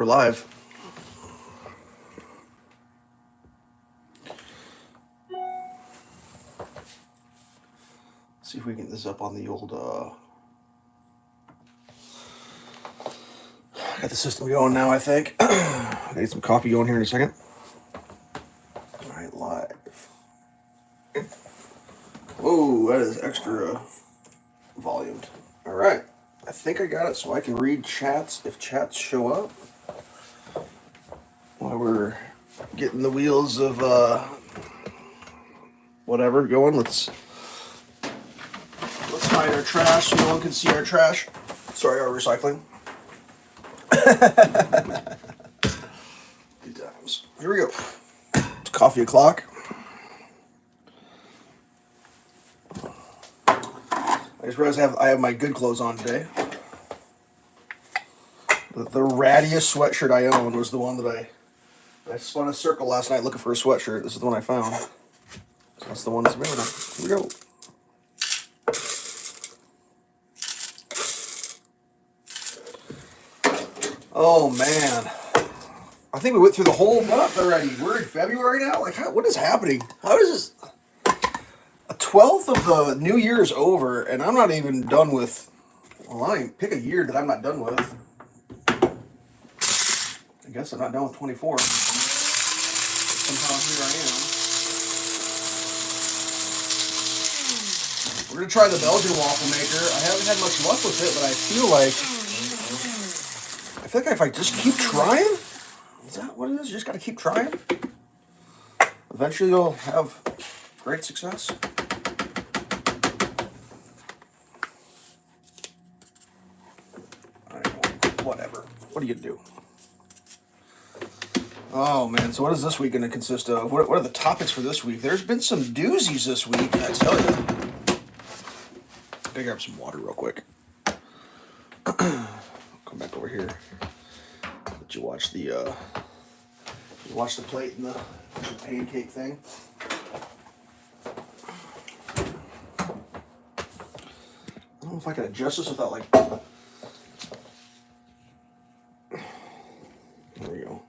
We're live. See if we can get this up on the old, got the system going now, I think. I need some coffee going here in a second. All right, live. Whoa, that is extra volumed. All right, I think I got it so I can read chats if chats show up. While we're getting the wheels of whatever going, let's hide our trash so no one can see our trash. Sorry, our recycling. Good times. Here we go. It's coffee o'clock. I just realized I have my good clothes on today. The rattiest sweatshirt I owned was the one that I spun a circle last night looking for a sweatshirt. This is the one I found. So that's the one that's available. Here we go. Oh man, I think we went through the whole month already. We're in February now. Like, what is happening? How is this? A 12th of the new year is over, and I'm not even done with. Well, I ain't pick a year that I'm not done with. I guess I'm not done with 24. Somehow here I am. We're gonna try the Belgian waffle maker. I haven't had much luck with it, but I feel like if I just keep trying, is that what it is? You just got to keep trying. Eventually you'll have great success. Whatever. What are you going to do? Oh man, so what is this week going to consist of? What are the topics for this week? There's been some doozies this week, I tell you. Gotta grab some water real quick. Come back over here. Let you watch the plate and the pancake thing. I don't know if I can adjust this without like. There we go.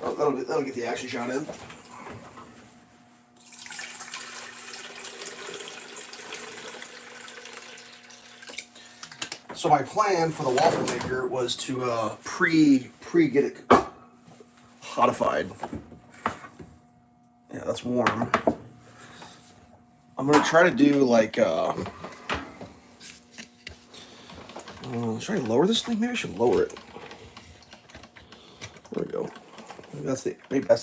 Oh, that'll get the action shot in. So my plan for the waffle maker was to pre get it hotified. Yeah, that's warm. I'm gonna try to do like should I lower this thing? Maybe I should lower it. There we go. Maybe that's the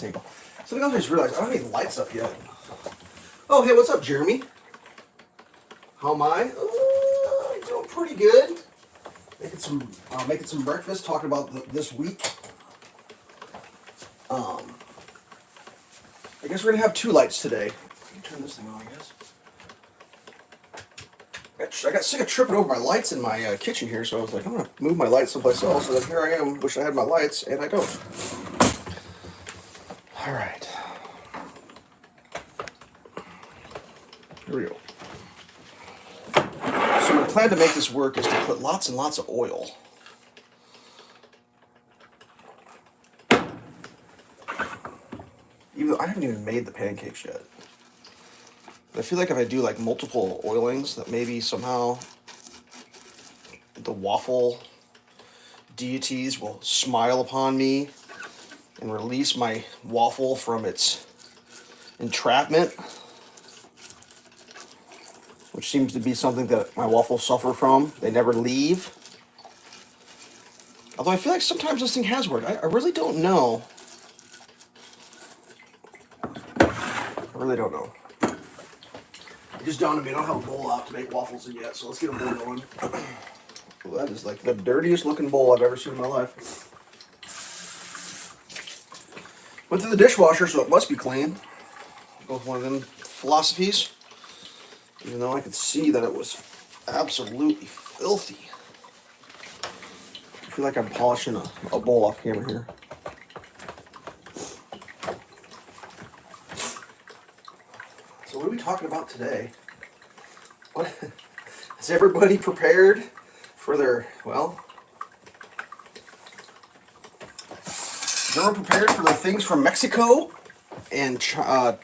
angle. Something else I just realized, I don't have any lights up yet. Oh hey, what's up, Jeremy? How am I? I'm doing pretty good. Making some breakfast, talking about this week. I guess we're gonna have two lights today. Let me turn this thing on, I guess. I got sick of tripping over my lights in my kitchen here, so I was like, I'm gonna move my lights someplace else. So then here I am, wish I had my lights, and I don't. All right. Here we go. So my plan to make this work is to put lots and lots of oil. Even though I haven't even made the pancakes yet. I feel like if I do like multiple oilings, that maybe somehow the waffle deities will smile upon me and release my waffle from its entrapment, which seems to be something that my waffles suffer from. They never leave. Although I feel like sometimes this thing has worked. I really don't know. I really don't know. It just dawned on me, I don't have a bowl out to make waffles in yet, so let's get a bowl going. Well, that is like the dirtiest looking bowl I've ever seen in my life. Went through the dishwasher, so it must be clean. Go with one of them philosophies. Even though I could see that it was absolutely filthy. I feel like I'm polishing a bowl off camera here. So what are we talking about today? What is everybody prepared for their, well, everyone prepared for the things from Mexico and well,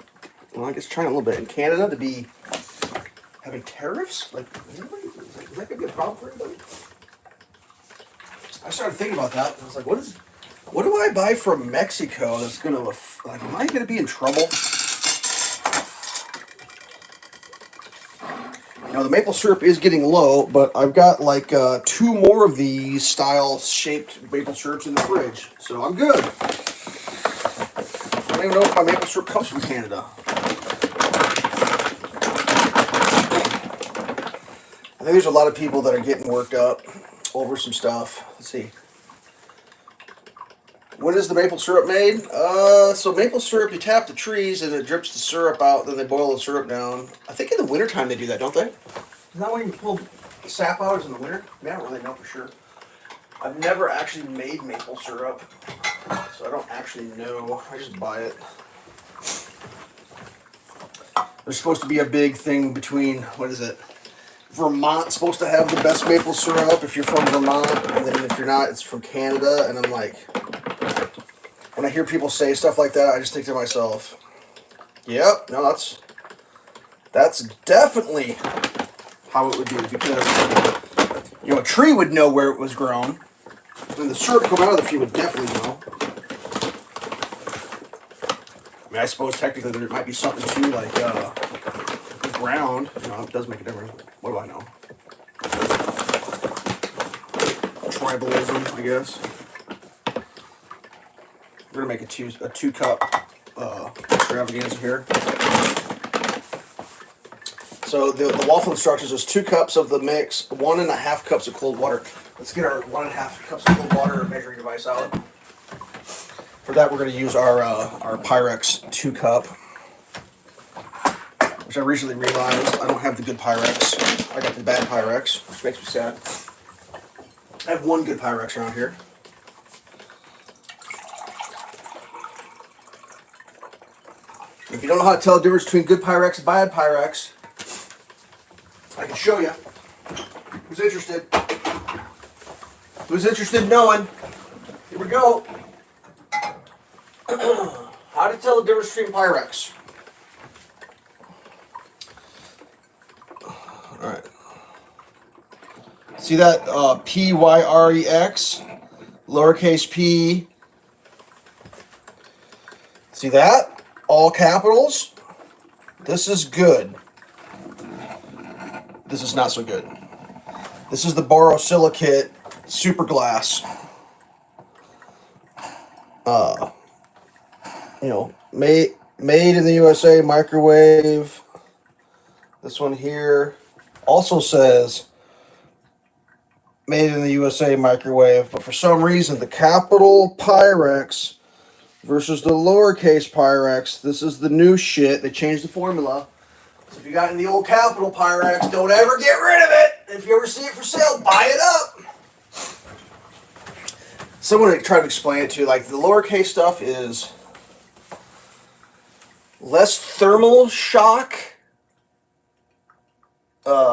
I guess China a little bit, and Canada to be having tariffs? Like, is that gonna be a problem for anybody? I started thinking about that. And I was like, what do I buy from Mexico that's gonna, like, am I gonna be in trouble? Now the maple syrup is getting low, but I've got like 2 more of these style-shaped maple syrups in the fridge, so I'm good. I don't even know if my maple syrup comes from Canada. I think there's a lot of people that are getting worked up over some stuff. Let's see. When is the maple syrup made? So maple syrup, you tap the trees and it drips the syrup out, then they boil the syrup down. I think in the wintertime they do that, don't they? Isn't that when you pull sap out is in the winter? I mean, I don't really know for sure. I've never actually made maple syrup, so I don't actually know. I just buy it. There's supposed to be a big thing between, what is it? Vermont's supposed to have the best maple syrup if you're from Vermont, and then if you're not, it's from Canada, and I'm like, when I hear people say stuff like that, I just think to myself, yep, no, that's definitely how it would be, because, you know, a tree would know where it was grown, and the syrup coming out of the tree would definitely know. I mean, I suppose technically there might be something too, like, the ground, you know, it does make a difference. What do I know? Tribalism, I guess. We're gonna make a two cup extravaganza here. So the waffle instructions is 2 cups of the mix, 1.5 cups of cold water. Let's get our 1.5 cups of cold water measuring device out. For that, we're gonna use our Pyrex 2 cup, which I recently realized I don't have the good Pyrex. I got the bad Pyrex, which makes me sad. I have 1 good Pyrex around here. If you don't know how to tell the difference between good Pyrex and bad Pyrex, I can show you. Who's interested? Who's interested in knowing? Here we go. How to tell the difference between Pyrex. Alright. See that Pyrex? Lowercase p. See that? All capitals. This is good. This is not so good. This is the borosilicate super glass. You know, made in the USA, microwave. This one here also says made in the USA, microwave, but for some reason the capital Pyrex versus the lowercase Pyrex, this is the new shit. They changed the formula. So if you got in the old capital Pyrex, don't ever get rid of it. If you ever see it for sale, buy it up. Someone tried to explain it to you, like the lowercase stuff is less thermal shock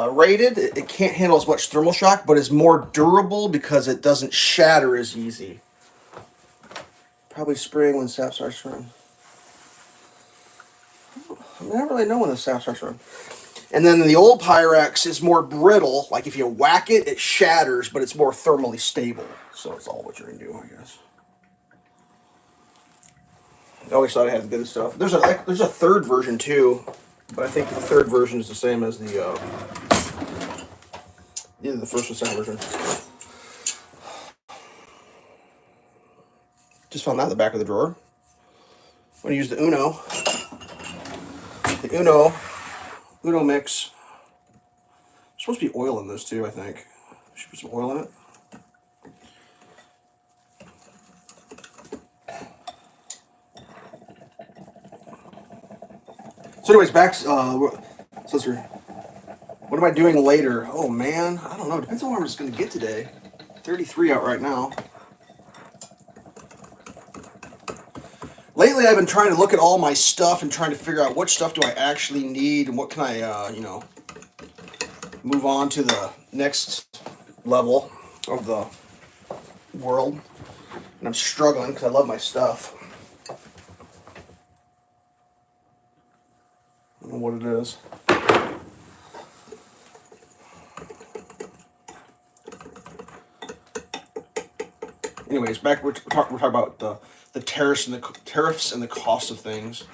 rated. It can't handle as much thermal shock, but is more durable because it doesn't shatter as easy. Probably spring when sap starts to run. I don't really know when the sap starts to run. And then the old Pyrex is more brittle. Like if you whack it, it shatters, but it's more thermally stable. So it's all what you're gonna do, I guess. I always thought I had the good stuff. There's a third version too, but I think the third version is the same as the either the first or second version. Just found that in the back of the drawer. I'm gonna use the Uno. The Uno mix. There's supposed to be oil in this too, I think. Should put some oil in it. So anyways, back what am I doing later? Oh man, I don't know. Depends on what I'm just gonna get today. 33 out right now. Lately, I've been trying to look at all my stuff and trying to figure out what stuff do I actually need and what can I, move on to the next level of the world. and I'm struggling because I love my stuff. I don't know what it is. Anyways, back we're talking about the tariffs and the cost of things.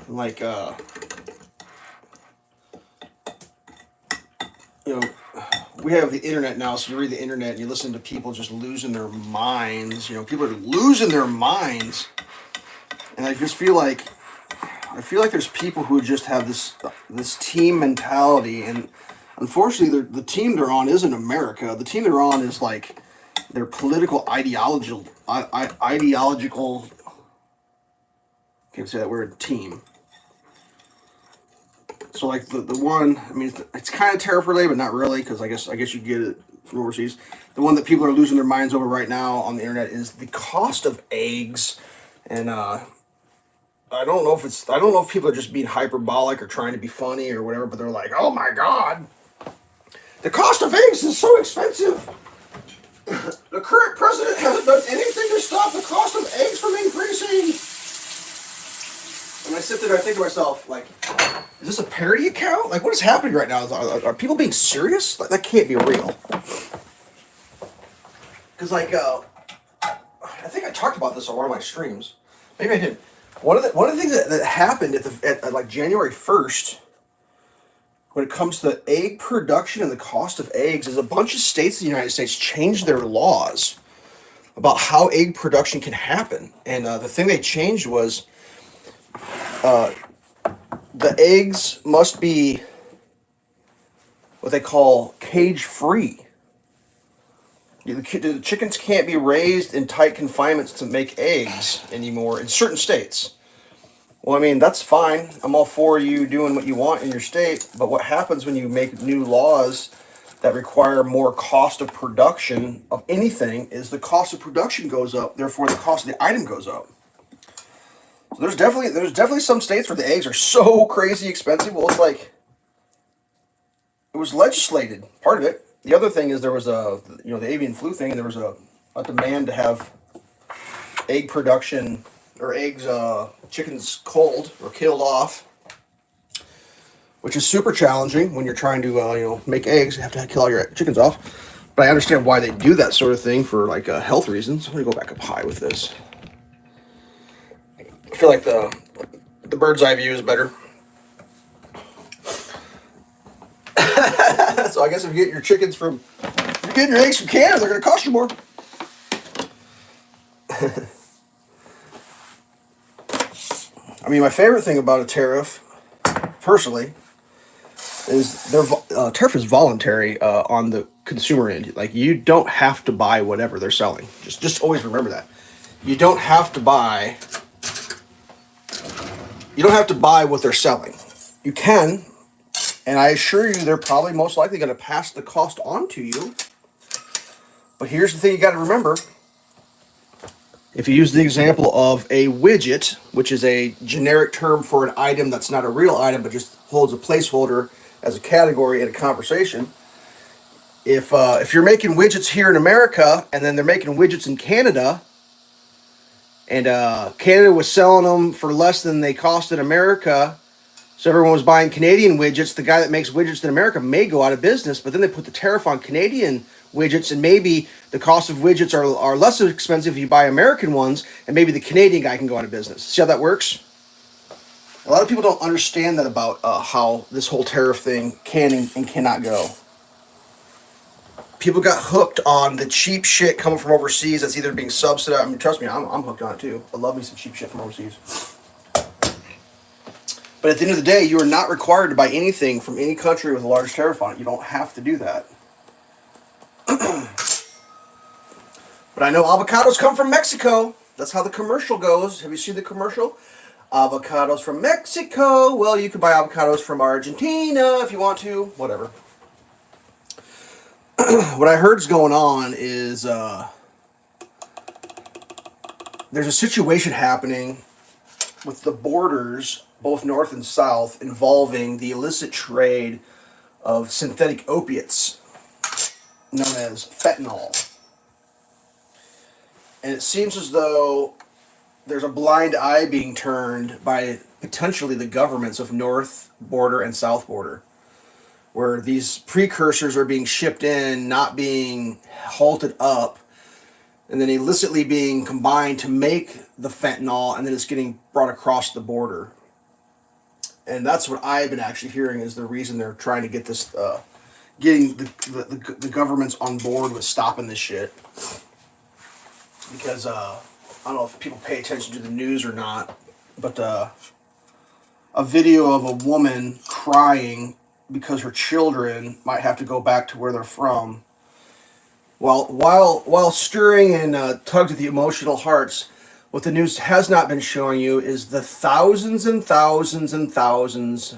Like you know, we have the internet now, so you read the internet and you listen to people just losing their minds. You know, people are losing their minds, and I feel like there's people who just have this team mentality, and unfortunately, the team they're on isn't America. The team they're on is like their political ideological. Can't say that word. Team. So like the one, I mean, it's kind of tariff related, but not really, because I guess you get it from overseas. The one that people are losing their minds over right now on the internet is the cost of eggs, and I don't know if people are just being hyperbolic or trying to be funny or whatever, but they're like, oh my god, the cost of eggs is so expensive. The current president hasn't done anything to stop the cost of eggs from increasing. And I sit there and I think to myself, like, is this a parody account? Like, what is happening right now? Are people being serious? Like, that can't be real. Because, like, I think I talked about this on one of my streams. Maybe I did. One of the things that happened at like January 1st, when it comes to egg production and the cost of eggs, is a bunch of states in the United States changed their laws about how egg production can happen. And the thing they changed was the eggs must be what they call cage-free. The chickens can't be raised in tight confinements to make eggs anymore in certain states. Well, I mean, that's fine. I'm all for you doing what you want in your state, but what happens when you make new laws that require more cost of production of anything is the cost of production goes up, therefore the cost of the item goes up. So there's definitely some states where the eggs are so crazy expensive. Well, it's like it was legislated, part of it. The other thing is there was the avian flu thing, and there was a demand to have egg production or eggs, chickens cold or killed off, which is super challenging when you're trying to make eggs. You have to kill all your chickens off. But I understand why they do that sort of thing for like health reasons. I'm gonna go back up high with this. I feel like the bird's eye view is better. So I guess if you get your eggs from Canada, they're going to cost you more. I mean, my favorite thing about a tariff, personally, is tariff is voluntary on the consumer end. Like, you don't have to buy whatever they're selling. Just always remember that. You don't have to buy what they're selling. You can. And I assure you, they're probably most likely going to pass the cost on to you. But here's the thing you got to remember. If you use the example of a widget, which is a generic term for an item that's not a real item, but just holds a placeholder as a category in a conversation. If you're making widgets here in America, and then they're making widgets in Canada, and Canada was selling them for less than they cost in America, so everyone was buying Canadian widgets. The guy that makes widgets in America may go out of business, but then they put the tariff on Canadian widgets, and maybe the cost of widgets are less expensive if you buy American ones, and maybe the Canadian guy can go out of business. See how that works? A lot of people don't understand that about how this whole tariff thing can and cannot go. People got hooked on the cheap shit coming from overseas that's either being subsidized. I mean, trust me, I'm hooked on it too. I love me some cheap shit from overseas. But at the end of the day, you are not required to buy anything from any country with a large tariff on it. You don't have to do that. But I know avocados come from Mexico. That's how the commercial goes. Have you seen the commercial? Avocados from Mexico. Well, you can buy avocados from Argentina if you want to. Whatever. What I heard is going on is there's a situation happening with the borders, both north and south, involving the illicit trade of synthetic opiates known as fentanyl. And it seems as though there's a blind eye being turned by potentially the governments of North Border and South Border, where these precursors are being shipped in, not being halted up, and then illicitly being combined to make the fentanyl, and then it's getting brought across the border. And that's what I've been actually hearing is the reason they're trying to get this, getting the governments on board with stopping this shit. Because I don't know if people pay attention to the news or not, but a video of a woman crying because her children might have to go back to where they're from. While stirring and tugs at the emotional hearts, what the news has not been showing you is the thousands and thousands and thousands.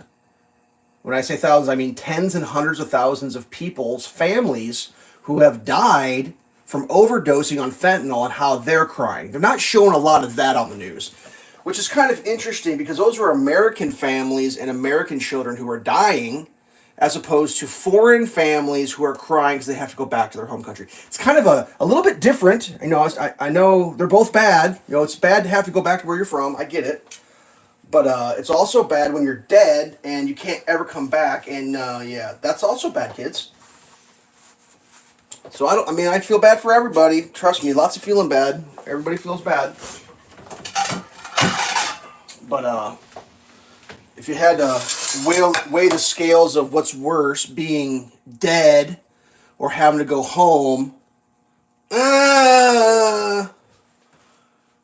When I say thousands, I mean tens and hundreds of thousands of people's families who have died from overdosing on fentanyl and how they're crying. They're not showing a lot of that on the news, which is kind of interesting because those are American families and American children who are dying, as opposed to foreign families who are crying because they have to go back to their home country. It's kind of a little bit different. I know they're both bad. It's bad to have to go back to where you're from. I get it. But it's also bad when you're dead and you can't ever come back. And yeah, that's also bad, kids. So I feel bad for everybody. Trust me, lots of feeling bad. Everybody feels bad. But if you had to weigh the scales of what's worse, being dead or having to go home,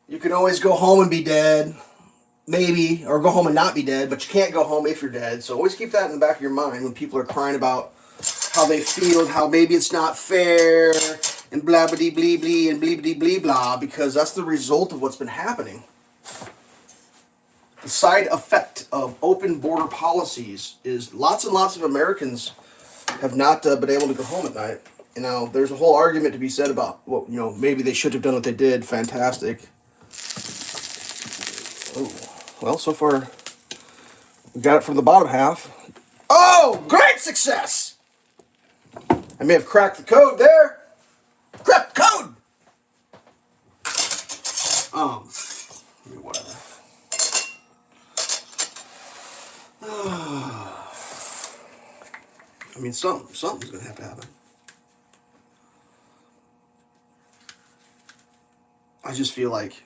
you can always go home and be dead, maybe, or go home and not be dead, but you can't go home if you're dead. So always keep that in the back of your mind when people are crying about how they feel and how maybe it's not fair and blah blah blee blee and blee blee blee blah, because that's the result of what's been happening. The side effect of open border policies is lots and lots of Americans have not been able to go home at night. There's a whole argument to be said about, well, maybe they should have done what they did. Fantastic. Oh, well, so far we got it from the bottom half. Oh, great success! I may have cracked the code there. Cracked the code. Whatever. Something's gonna have to happen. I just feel like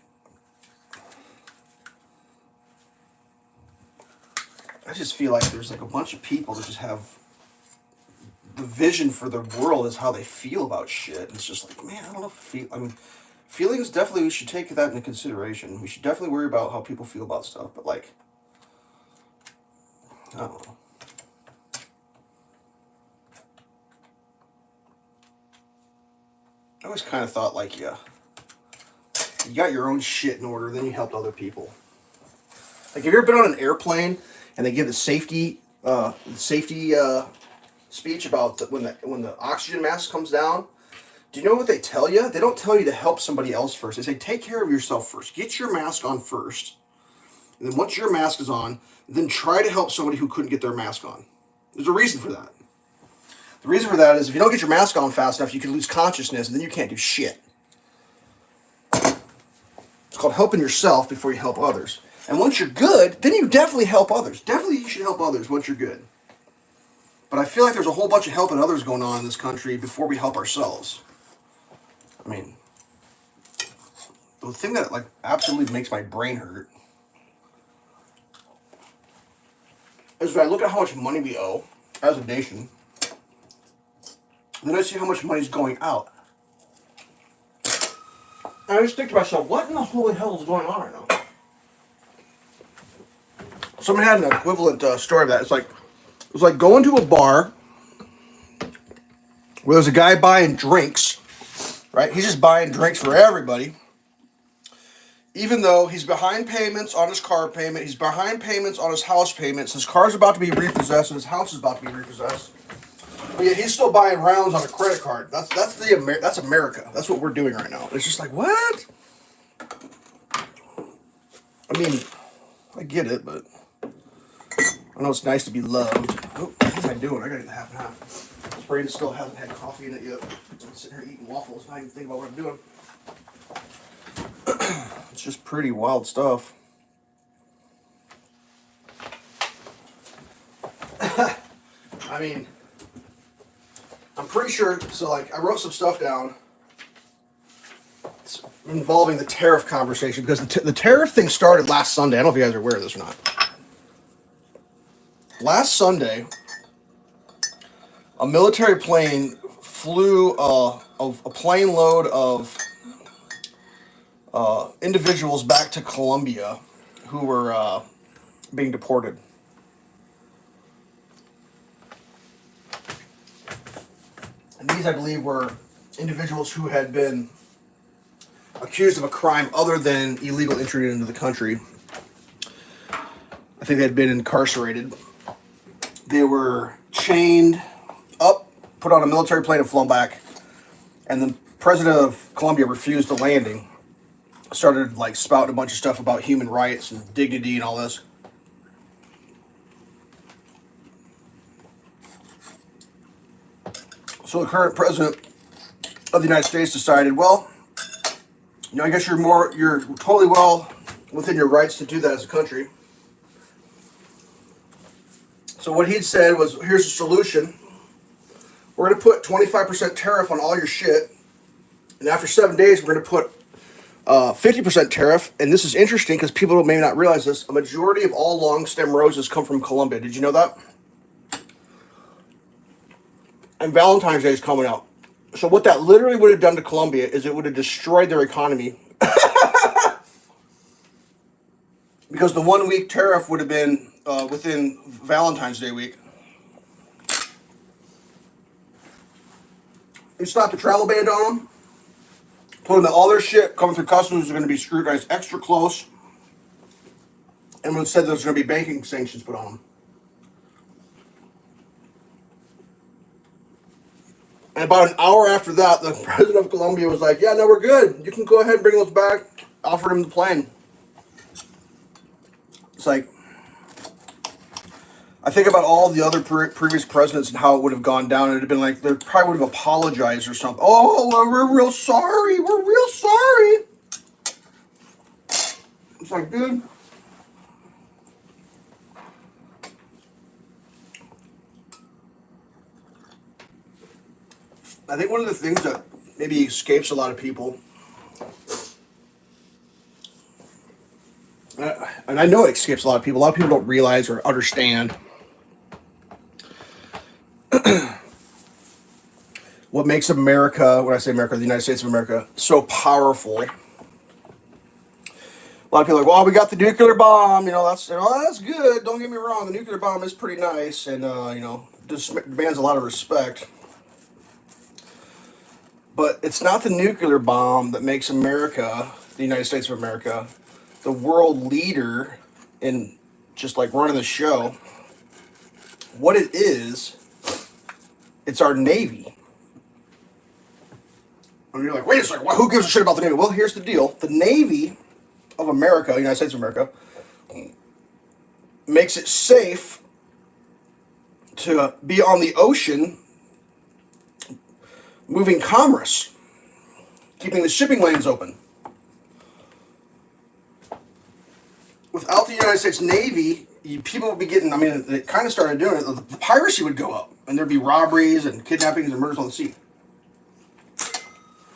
there's like a bunch of people that just have the vision for the world is how they feel about shit. It's just like, man, I don't know. Feelings definitely, we should take that into consideration. We should definitely worry about how people feel about stuff. But like, I don't know. I always kind of thought like, yeah, you got your own shit in order, then you helped other people. Like, have you ever been on an airplane and they give the safety speech about when the oxygen mask comes down? Do you know what they tell you? They don't tell you to help somebody else first. They say, take care of yourself first. Get your mask on first. And then once your mask is on, then try to help somebody who couldn't get their mask on. There's a reason for that. The reason for that is if you don't get your mask on fast enough, you can lose consciousness, and then you can't do shit. It's called helping yourself before you help others. And once you're good, then you definitely help others. Definitely you should help others once you're good. But I feel like there's a whole bunch of helping others going on in this country before we help ourselves. I mean, the thing that like absolutely makes my brain hurt is when I look at how much money we owe as a nation, and then I see how much money's going out. And I just think to myself, what in the holy hell is going on right now? Someone had an equivalent story of that. It was like going to a bar where there's a guy buying drinks, right? He's just buying drinks for everybody. Even though he's behind payments on his car payment, he's behind payments on his house payments, his car's about to be repossessed and his house is about to be repossessed. But yet he's still buying rounds on a credit card. That's America. That's what we're doing right now. It's just like, what? I mean, I get it, but I know it's nice to be loved. Oh, what am I doing? I gotta get the half and half. This brain still hasn't had coffee in it yet. I'm sitting here eating waffles, not even thinking about what I'm doing. just pretty wild stuff. I mean, I'm pretty sure, so like, I wrote some stuff down involving the tariff conversation, because the tariff thing started last Sunday. I don't know if you guys are aware of this or not. Last Sunday, a military plane flew a plane load of individuals back to Colombia who were being deported. And these, I believe, were individuals who had been accused of a crime other than illegal entry into the country. I think they had been incarcerated. They were chained up, put on a military plane and flown back. And the president of Colombia refused the landing. Started like spouting a bunch of stuff about human rights and dignity and all this. So the current president of the United States decided, well, you know, I guess you're totally well within your rights to do that as a country. So what he'd said was, here's a solution. We're going to put 25% tariff on all your shit. And after 7 days, we're going to put 50% tariff. And this is interesting because people may not realize this. A majority of all long stem roses come from Colombia. Did you know that? And Valentine's Day is coming out. So what that literally would have done to Colombia is it would have destroyed their economy. Because the 1 week tariff would have been within Valentine's Day week. He stopped the travel ban on them. Told them that all their shit coming through customs is going to be scrutinized extra close. And said there's going to be banking sanctions put on them. And about an hour after that, the president of Colombia was like, yeah, no, we're good. You can go ahead and bring those back. Offered him the plane. It's like, I think about all the other previous presidents and how it would have gone down. It would have been like, they probably would have apologized or something. Oh, well, we're real sorry. We're real sorry. It's like, dude. I think one of the things that maybe escapes a lot of people, and I know it escapes a lot of people don't realize or understand what makes America, when I say America, the United States of America, so powerful. A lot of people are like, well, we got the nuclear bomb, that's good. Don't get me wrong, the nuclear bomb is pretty nice and, demands a lot of respect. But it's not the nuclear bomb that makes America, the United States of America, the world leader in just like running the show. What it is, it's our Navy. And you're like, wait a second, who gives a shit about the Navy? Well, here's the deal. The Navy of America, United States of America, makes it safe to be on the ocean moving commerce, keeping the shipping lanes open. Without the United States Navy, people would be getting, they kind of started doing it, the piracy would go up, and there'd be robberies and kidnappings and murders on the sea.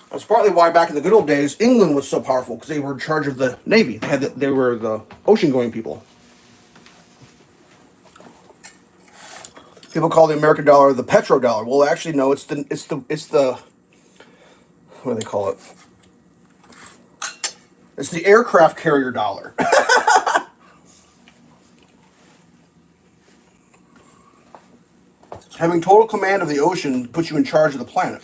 That's partly why back in the good old days, England was so powerful, because they were in charge of the Navy. They were the ocean-going people. People call the American dollar the petrodollar. Well, actually, no. It's the what do they call it? It's the aircraft carrier dollar. Having total command of the ocean puts you in charge of the planet.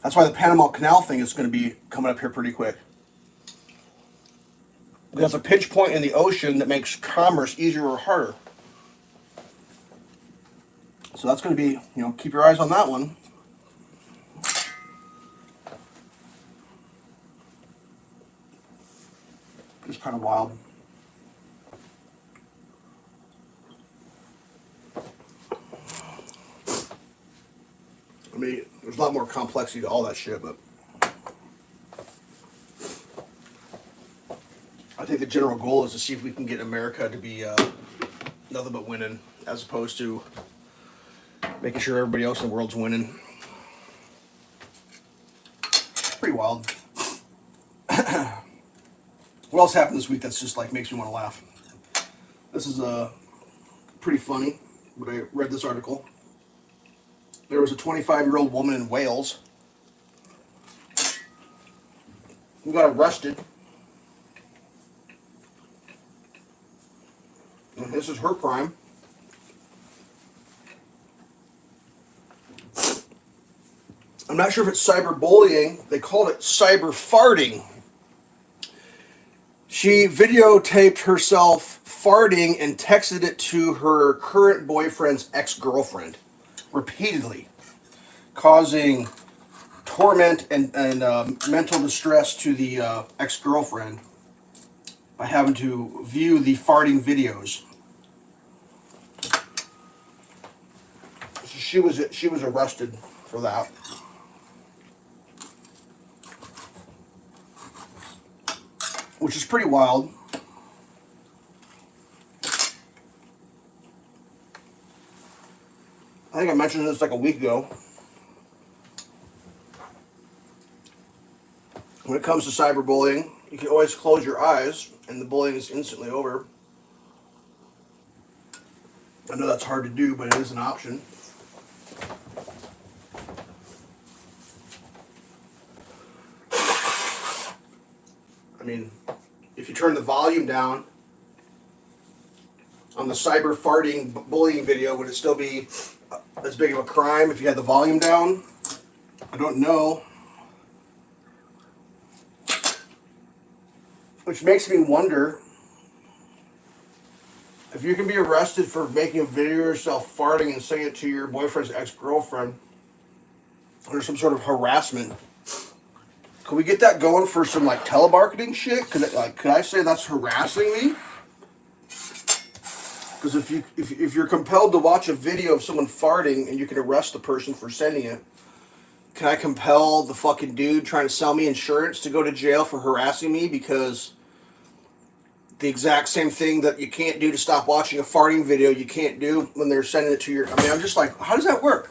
That's why the Panama Canal thing is going to be coming up here pretty quick. There's a pinch point in the ocean that makes commerce easier or harder. So that's going to be, keep your eyes on that one. It's kind of wild. There's a lot more complexity to all that shit, but I think the general goal is to see if we can get America to be nothing but winning, as opposed to making sure everybody else in the world's winning. Pretty wild. What else happened this week that's just like makes me want to laugh? This is pretty funny, but I read this article. There was a 25-year-old woman in Wales who got arrested. And this is her crime. I'm not sure if it's cyberbullying. They called it cyber farting. She videotaped herself farting and texted it to her current boyfriend's ex-girlfriend repeatedly, causing torment and mental distress to the ex-girlfriend by having to view the farting videos. So she was arrested for that. Which is pretty wild. I think I mentioned this like a week ago. When it comes to cyberbullying, you can always close your eyes and the bullying is instantly over. I know that's hard to do, but it is an option. I mean, if you turn the volume down on the cyber farting bullying video, would it still be as big of a crime if you had the volume down? I don't know. Which makes me wonder if you can be arrested for making a video of yourself farting and sending it to your boyfriend's ex-girlfriend or some sort of harassment. Could we get that going for some like telemarketing shit? Could I say that's harassing me? Because if you're compelled to watch a video of someone farting and you can arrest the person for sending it, can I compel the fucking dude trying to sell me insurance to go to jail for harassing me because the exact same thing that you can't do to stop watching a farting video you can't do when they're sending it to your... I mean, I'm just like, how does that work?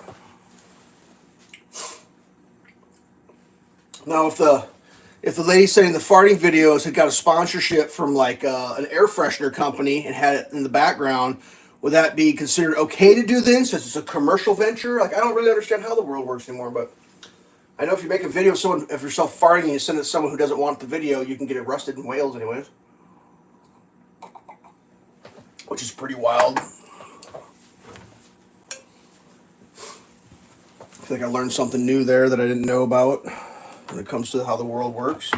Now, if the lady sending the farting videos had got a sponsorship from like an air freshener company and had it in the background, would that be considered okay to do then, since it's a commercial venture? Like, I don't really understand how the world works anymore, but I know if you make a video of yourself farting and you send it to someone who doesn't want the video, you can get arrested in Wales anyways. Which is pretty wild. I feel like I learned something new there that I didn't know about when it comes to how the world works.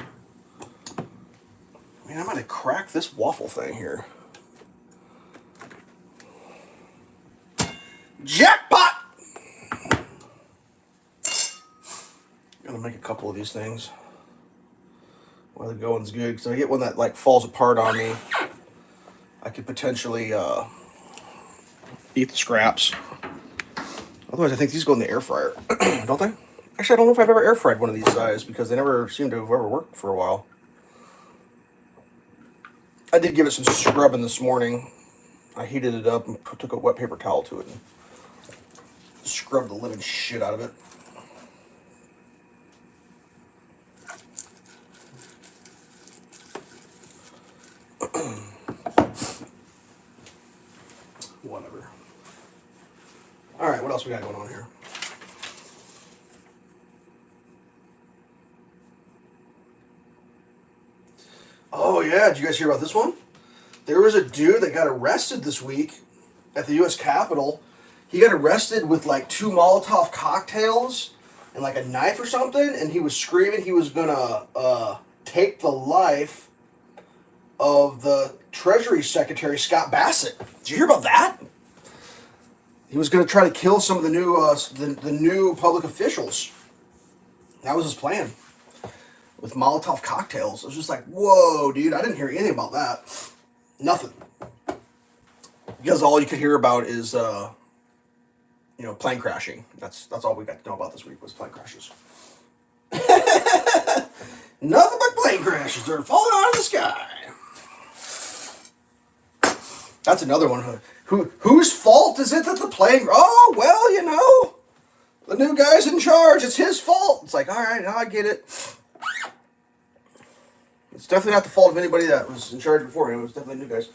Man, I might have cracked this waffle thing here. Jackpot! Gotta make a couple of these things while the going's good, because if I get one that like falls apart on me, I could potentially eat the scraps. Otherwise, I think these go in the air fryer, don't they? Actually, I don't know if I've ever air fried one of these size because they never seem to have ever worked for a while. I did give it some scrubbing this morning. I heated it up and took a wet paper towel to it and scrubbed the living shit out of it. Whatever. All right, what else we got going on here? Oh yeah, did you guys hear about this one? There was a dude that got arrested this week at the U.S. Capitol. He got arrested with like 2 Molotov cocktails and like a knife or something, and he was screaming he was gonna take the life of the Treasury Secretary Scott Bassett. Did you hear about that? He was going to try to kill some of the new the new public officials. That was his plan. With Molotov cocktails. I was just like, whoa, dude, I didn't hear anything about that. Nothing. Because all you could hear about is plane crashing. That's all we got to know about this week was plane crashes. Nothing but plane crashes. They're falling out of the sky. That's another one. Whose fault is it that the plane? Oh well, the new guy's in charge. It's his fault. It's like, all right, now I get it. It's definitely not the fault of anybody that was in charge before him. It was definitely new guys.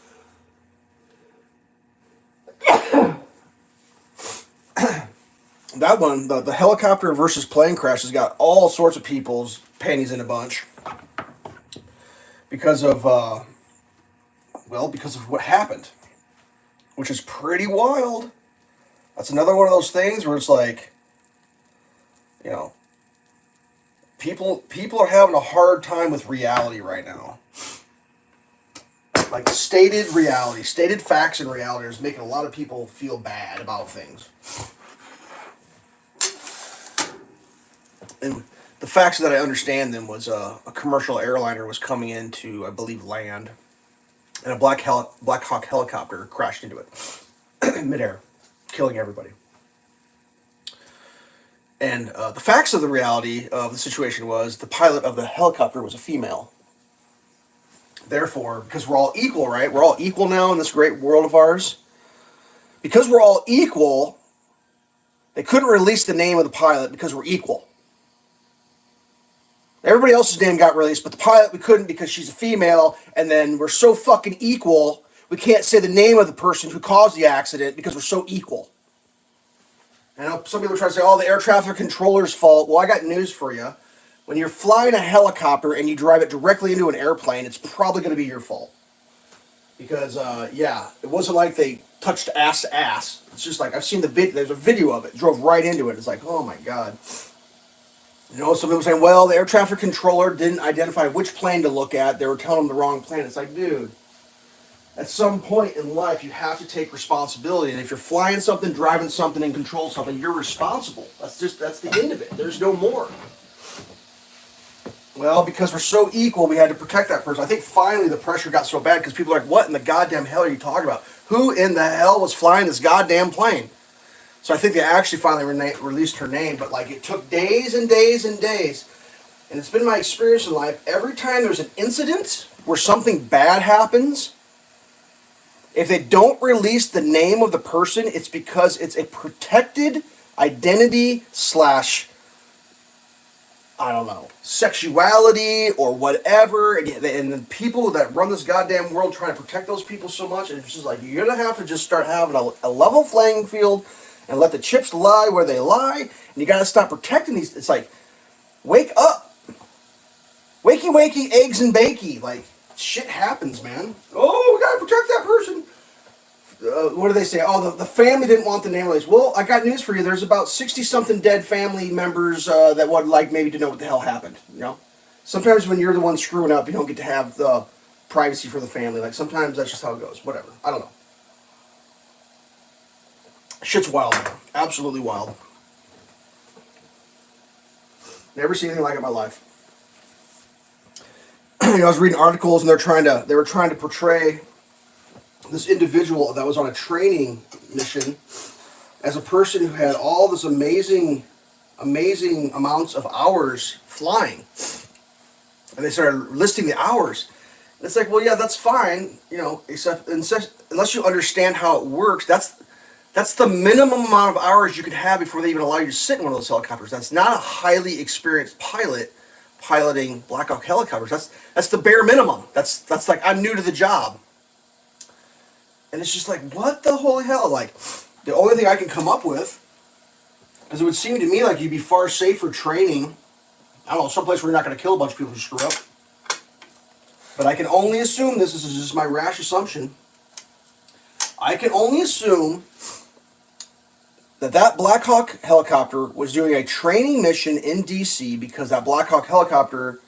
That one, the helicopter versus plane crash, has got all sorts of people's panties in a bunch because of because of what happened, which is pretty wild. That's another one of those things where it's like, people are having a hard time with reality right now. Like stated reality, stated facts and reality is making a lot of people feel bad about things. And the facts that I understand them was a commercial airliner was coming into, I believe, land, and a Black Hawk helicopter crashed into it midair, killing everybody. And the facts of the reality of the situation was the pilot of the helicopter was a female. Therefore, because we're all equal, right? We're all equal now in this great world of ours. Because we're all equal, they couldn't release the name of the pilot because we're equal. Everybody else's name got released, but the pilot we couldn't because she's a female, and then we're so fucking equal, we can't say the name of the person who caused the accident because we're so equal. I know some people are trying to say, oh, the air traffic controller's fault. Well, I got news for you. When you're flying a helicopter and you drive it directly into an airplane, it's probably going to be your fault. Because, it wasn't like they touched ass to ass. It's just like, I've seen the video, there's a video of it, drove right into it. It's like, oh my God. Some people saying, well, the air traffic controller didn't identify which plane to look at. They were telling them the wrong plane. It's like, dude, at some point in life, you have to take responsibility. And if you're flying something, driving something, and control something, you're responsible. That's the end of it. There's no more. Well, because we're so equal, we had to protect that person. I think finally the pressure got so bad because people are like, what in the goddamn hell are you talking about? Who in the hell was flying this goddamn plane? So I think they actually finally released her name, but like it took days and days and days. And it's been my experience in life, every time there's an incident where something bad happens, if they don't release the name of the person, it's because it's a protected identity / sexuality or whatever. And the people that run this goddamn world trying to protect those people so much, and it's just like, you're going to have to just start having a level playing field and let the chips lie where they lie, and you got to stop protecting these. It's like, wake up. Wakey, wakey, eggs and bakey. Like, shit happens, man. Oh, we got to protect that person. What do they say? Oh, the family didn't want the name released. Well, I got news for you. There's about 60-something dead family members that would like maybe to know what the hell happened. Sometimes when you're the one screwing up, you don't get to have the privacy for the family. Like, sometimes that's just how it goes. Whatever. I don't know. Shit's wild, man. Absolutely wild. Never seen anything like it in my life. I was reading articles, and they were trying to portray this individual that was on a training mission as a person who had all this amazing amounts of hours flying. And they started listing the hours. And it's like, well, yeah, that's fine, except unless you understand how it works, that's the minimum amount of hours you could have before they even allow you to sit in one of those helicopters. That's not a highly experienced pilot piloting Black Hawk helicopters. That's the bare minimum. That's like, I'm new to the job. And it's just like, what the holy hell? Like, the only thing I can come up with, because it would seem to me like you'd be far safer training, I don't know, someplace where you're not going to kill a bunch of people who screw up. But I can only assume, this is just my rash assumption, I can only assume that Black Hawk helicopter was doing a training mission in DC because that Black Hawk helicopter,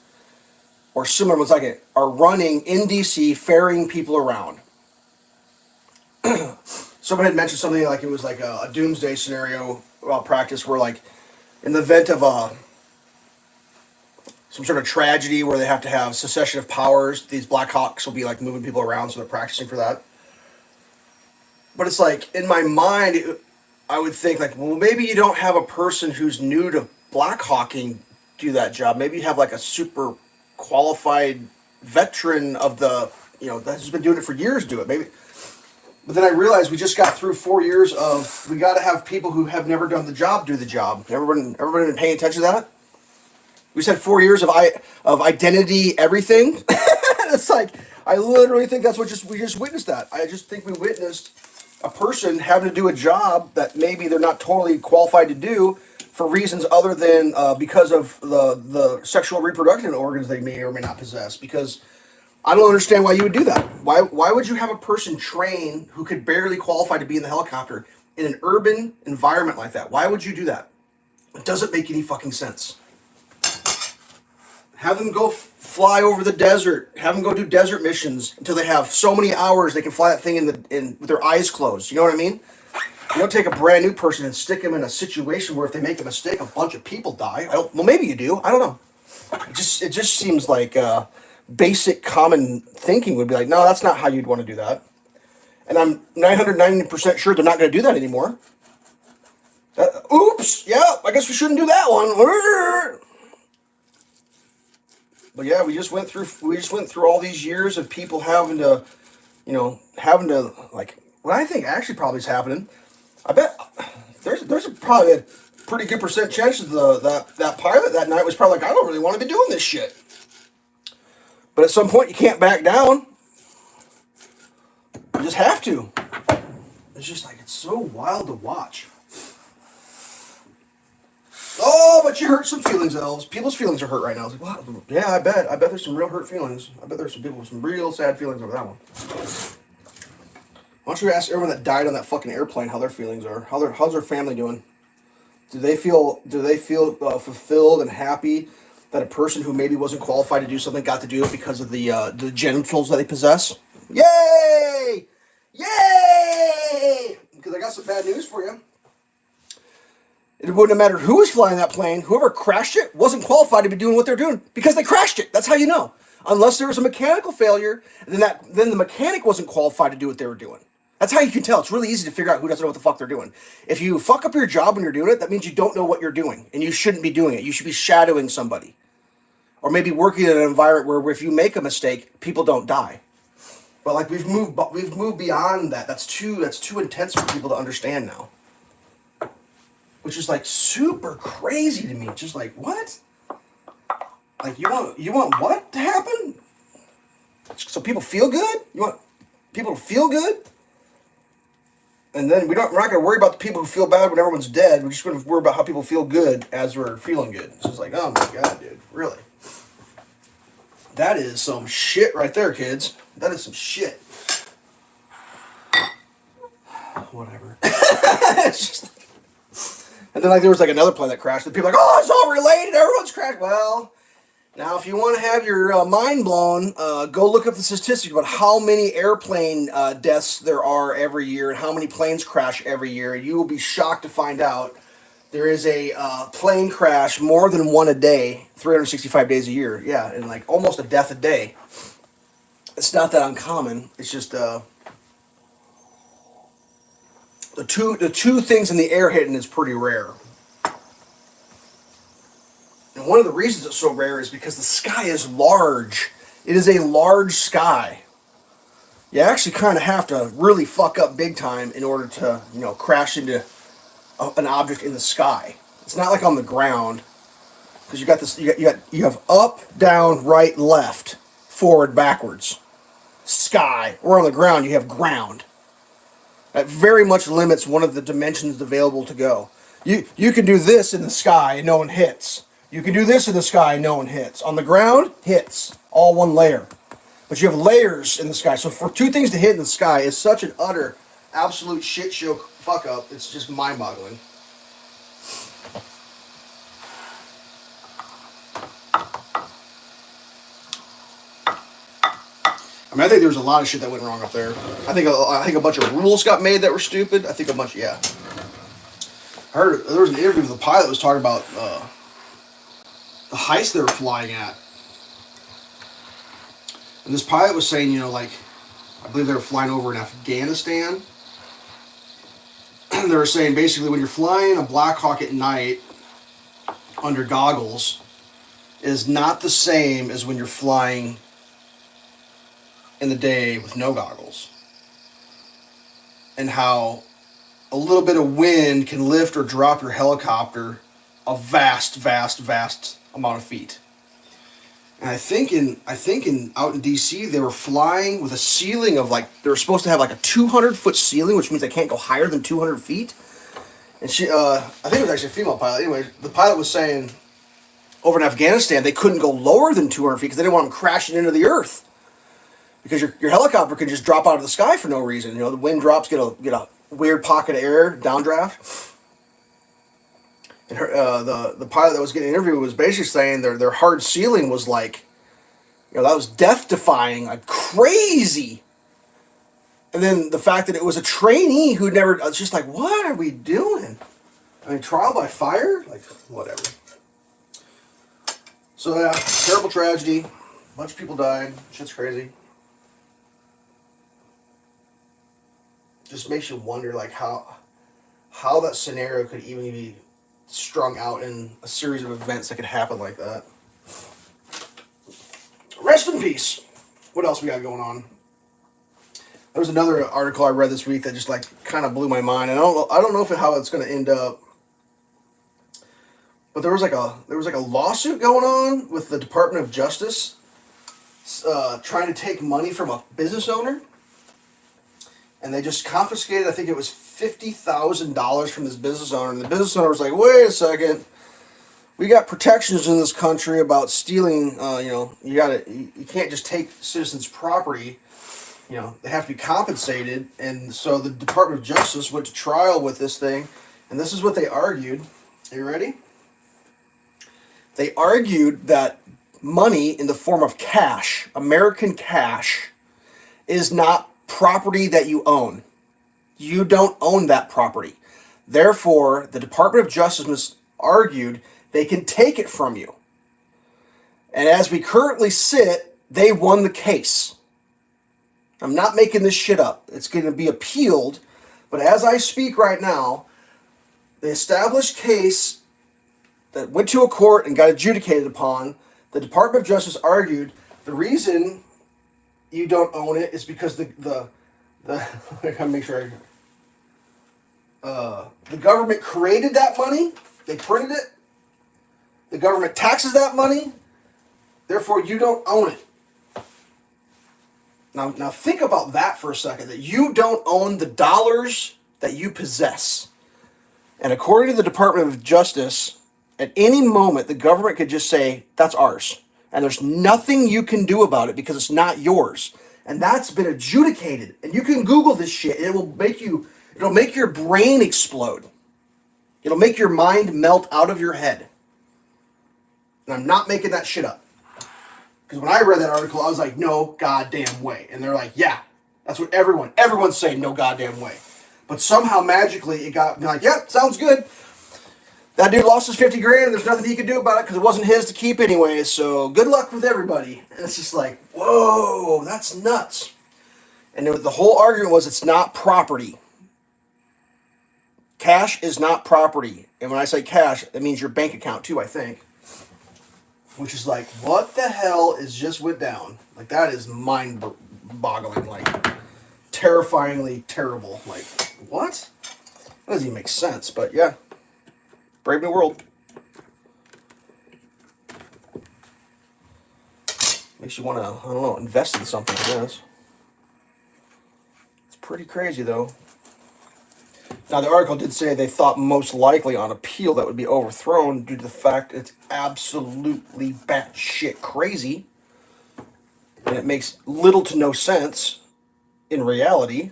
or similar ones like it, are running in DC ferrying people around. Someone had mentioned something like it was like a doomsday scenario practice where, like, in the event of some sort of tragedy where they have to have secession of powers, these Black Hawks will be like moving people around, so they're practicing for that. But it's like, in my mind, I would think like, well, maybe you don't have a person who's new to Black Hawking do that job. Maybe you have like a super qualified veteran of the, that's been doing it for years do it. But then I realized we just got through 4 years of we got to have people who have never done the job do the job. Everybody been paying attention to that? We said 4 years of identity everything. It's like I literally think that's what we just witnessed that. I just think we witnessed a person having to do a job that maybe they're not totally qualified to do for reasons other than because of the sexual reproductive organs they may or may not possess. Because I don't understand why you would do that. Why would you have a person train who could barely qualify to be in the helicopter in an urban environment like that? Why would you do that? It doesn't make any fucking sense. Have them go fly over the desert. Have them go do desert missions until they have so many hours they can fly that thing with their eyes closed. You know what I mean? You don't take a brand new person and stick them in a situation where if they make a mistake, a bunch of people die. Well, maybe you do. I don't know. It just seems like basic common thinking would be like, no, that's not how you'd want to do that. And I'm 990% sure they're not going to do that anymore. Oops. Yeah, I guess we shouldn't do that one. But yeah, we just went through all these years of people having to like what I think actually probably is happening. I bet there's probably a pretty good percent chance that pilot that night was probably like, I don't really want to be doing this shit. But at some point you can't back down. You just have to. It's just like it's so wild to watch. Oh, but you hurt some feelings, Elves. People's feelings are hurt right now. I was like, wow, yeah, I bet there's some real hurt feelings. I bet there's some people with some real sad feelings over that one. Why don't you ask everyone that died on that fucking airplane how their feelings are? How's their family doing? Do they feel fulfilled and happy that a person who maybe wasn't qualified to do something got to do it because of the genitals that they possess? Yay! Yay! Because I got some bad news for you. It wouldn't have mattered who was flying that plane. Whoever crashed it wasn't qualified to be doing what they're doing because they crashed it. That's how you know. Unless there was a mechanical failure, then the mechanic wasn't qualified to do what they were doing. That's how you can tell. It's really easy to figure out who doesn't know what the fuck they're doing. If you fuck up your job when you're doing it, that means you don't know what you're doing, and you shouldn't be doing it. You should be shadowing somebody, or maybe working in an environment where if you make a mistake, people don't die. But like we've moved beyond that. That's too intense for people to understand now. Which is like super crazy to me. Just like, what? Like you want what to happen? So people feel good? You want people to feel good? And then we're not gonna worry about the people who feel bad when everyone's dead. We're just gonna worry about how people feel good as we're feeling good. It's just like, oh my god, dude, really? That is some shit right there, kids. That is some shit. Whatever. It's just. And then like there was like another plane that crashed, and people were like, oh, it's all related, everyone's crashed. Well, now if you want to have your mind blown, go look up the statistics about how many airplane deaths there are every year and how many planes crash every year. You will be shocked to find out there is a plane crash more than one a day, 365 days a year. Yeah, and like almost a death a day. It's not that uncommon. It's just the two things in the air hitting is pretty rare. And one of the reasons it's so rare is because the sky is large. It is a large sky. You actually kind of have to really fuck up big time in order to, crash into an object in the sky. It's not like on the ground, because you got this. You have up, down, right, left, forward, backwards. Sky. Or on the ground, you have ground. That very much limits one of the dimensions available to go. You can do this in the sky and no one hits. You can do this in the sky and no one hits. On the ground, hits. All one layer. But you have layers in the sky. So for two things to hit in the sky is such an utter, absolute shit show fuck up. It's just mind-boggling. I mean, I think there was a lot of shit that went wrong up there. I think a bunch of rules got made that were stupid. I think a bunch, yeah. I heard there was an interview with the pilot that was talking about the heist they were flying at. And this pilot was saying, I believe they were flying over in Afghanistan. And they were saying basically when you're flying a Black Hawk at night under goggles is not the same as when you're flying in the day with no goggles. and how a little bit of wind can lift or drop your helicopter a vast, vast, vast amount of feet. And I think in out in DC they were flying with a ceiling of like they were supposed to have like a 200-foot ceiling, which means they can't go higher than 200 feet. And I think it was actually a female pilot. Anyway, the pilot was saying over in Afghanistan they couldn't go lower than 200 feet because they didn't want them crashing into the earth. Because your helicopter can just drop out of the sky for no reason. You know, the wind drops, get a weird pocket of air, downdraft. And the pilot that was getting interviewed was basically saying their hard ceiling was like, you know, that was death defying, like crazy. And then the fact that it was a trainee who never, it's just like, what are we doing? I mean, trial by fire? Like, whatever. So yeah, terrible tragedy. A bunch of people died. Shit's crazy. Just makes you wonder, like, how that scenario could even be strung out in a series of events that could happen like that. Rest in peace. What else we got going on? There was another article I read this week that just like kind of blew my mind, and I don't know how it's going to end up. But there was like a lawsuit going on with the Department of Justice, trying to take money from a business owner, and they just confiscated. I think it was $50,000 from this business owner, and the business owner was like, "Wait a second, we got protections in this country about stealing. You can't just take citizens' property. You know, they have to be compensated." And so the Department of Justice went to trial with this thing, and this is what they argued. Are you ready? They argued that money in the form of cash, American cash, is not property that you own. You don't own that property. Therefore, the Department of Justice argued they can take it from you. And as we currently sit, they won the case. I'm not making this shit up. It's going to be appealed. But as I speak right now, the established case that went to a court and got adjudicated upon, the Department of Justice argued the reason you don't own it is because the I gotta make sure the government created that money, they printed it, the government taxes that money, therefore you don't own it. Now think about that for a second, that you don't own the dollars that you possess. And according to the Department of Justice, at any moment the government could just say, that's ours. And there's nothing you can do about it because it's not yours. And that's been adjudicated. And you can Google this shit. It'll make your brain explode. It'll make your mind melt out of your head. And I'm not making that shit up. Because when I read that article, I was like, no goddamn way. And they're like, yeah, that's what everyone's saying, no goddamn way. But somehow magically it got like, yep, sounds good. That dude lost his 50 grand and there's nothing he could do about it because it wasn't his to keep anyways. So good luck with everybody. And it's just like, whoa, that's nuts. And the whole argument was it's not property. Cash is not property. And when I say cash, that means your bank account too, I think. Which is like, what the hell is just went down? Like, that is mind-boggling. Like, terrifyingly terrible. Like, what? That doesn't even make sense, but yeah. Brave new world. Makes you want to, I don't know, invest in something, I guess. It's pretty crazy, though. Now, the article did say they thought most likely on appeal that would be overthrown due to the fact it's absolutely batshit crazy. And it makes little to no sense in reality.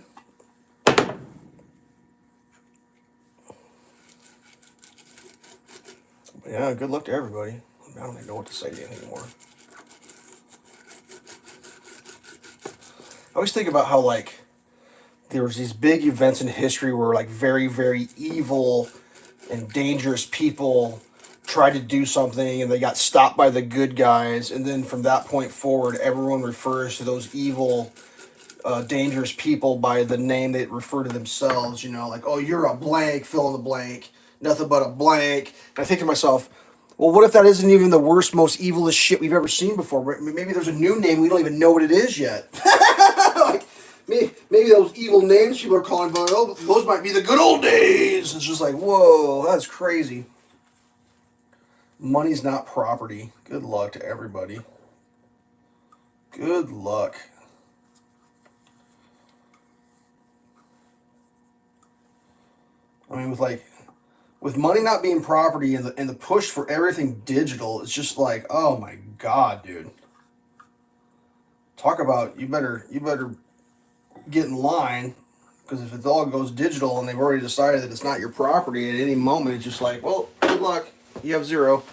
Yeah, good luck to everybody. I don't even know what to say anymore. I always think about how, like, there was these big events in history where, like, very, very evil and dangerous people tried to do something and they got stopped by the good guys. And then from that point forward, everyone refers to those evil, dangerous people by the name they refer to themselves. You know, like, oh, you're a blank, fill in the blank. Nothing but a blank. And I think to myself, well, what if that isn't even the worst, most evilest shit we've ever seen before? Maybe there's a new name we don't even know what it is yet. Like, maybe maybe those evil names people are calling, but oh, those might be the good old days. It's just like, whoa, that's crazy. Money's not property. Good luck to everybody. Good luck. I mean, with money not being property and the push for everything digital, it's just like, oh my God, dude. Talk about you better get in line, because if it all goes digital and they've already decided that it's not your property at any moment, it's just like, well, good luck. You have zero.